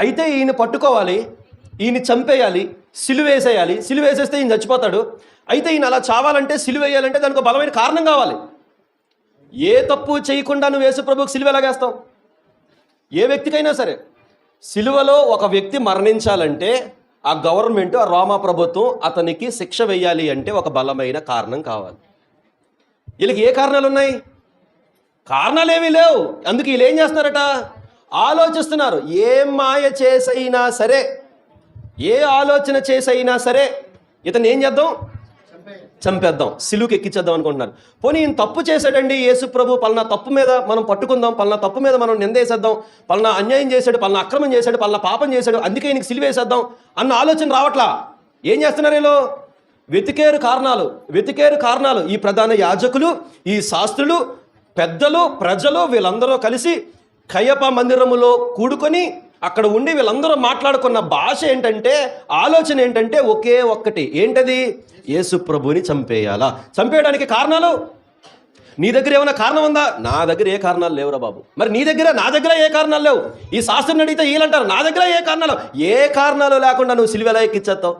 అయితే ఈయన పట్టుకోవాలి, ఈయన చంపేయాలి, సిలువేసేయాలి, సిలువేసేస్తే ఈయన చచ్చిపోతాడు. అయితే ఈయన అలా చావాలంటే, సిలువేయాలంటే దానికి ఒక బలమైన కారణం కావాలి. ఏ తప్పు చేయకుండా నువ్వు యేసు ప్రభువుకి సిలువ ఎలాగేస్తావు? ఏ వ్యక్తికైనా సరే సిలువలో ఒక వ్యక్తి మరణించాలంటే ఆ గవర్నమెంట్, ఆ రోమా ప్రభుత్వం అతనికి శిక్ష వేయాలి అంటే ఒక బలమైన కారణం కావాలి. వీళ్ళకి ఏ కారణాలు ఉన్నాయి? కారణాలు ఏమీ లేవు. అందుకు వీళ్ళు ఏం చేస్తున్నారట? ఆలోచిస్తున్నారు. ఏ మాయ చేసైనా సరే, ఏ ఆలోచన చేసైనా సరే ఇతను ఏం చేద్దాం? చంపేద్దాం, సిలువుకి ఎక్కించేద్దాం అనుకుంటున్నారు. పోనీ ఈయన తప్పు చేశాడండి యేసు ప్రభు, పలానా తప్పు మీద మనం పట్టుకుందాం, పలానా తప్పు మీద మనం నిందేసేద్దాం, పలానా అన్యాయం చేశాడు, పలానా అక్రమం చేశాడు, పలానా పాపం చేశాడు, అందుకే ఈయనకి సిలువ వేసేద్దాం అన్న ఆలోచన రావట్లా. ఏం చేస్తున్నారు వీళ్ళు? వెతికేరు కారణాలు. ఈ ప్రధాన యాజకులు, ఈ శాస్త్రులు, పెద్దలు, ప్రజలు వీళ్ళందరూ కలిసి కయప మందిరములో కూడుకొని అక్కడ ఉండి వీళ్ళందరూ మాట్లాడుకున్న భాష ఏంటంటే, ఆలోచన ఏంటంటే ఒకే ఒక్కటి. ఏంటది? యేసు ప్రభుని చంపేయాలా. చంపేయడానికి కారణాలు నీ దగ్గర ఏమైనా కారణం ఉందా? నా దగ్గర ఏ కారణాలు లేవురా బాబు. మరి నీ దగ్గర, నా దగ్గర ఏ కారణాలు లేవు. ఈ శాస్త్రం అడిగితే వీళ్ళంటారు నా దగ్గర ఏ కారణాలు లేకుండా నువ్వు సిలువ ఎలా ఎక్కించేస్తావు?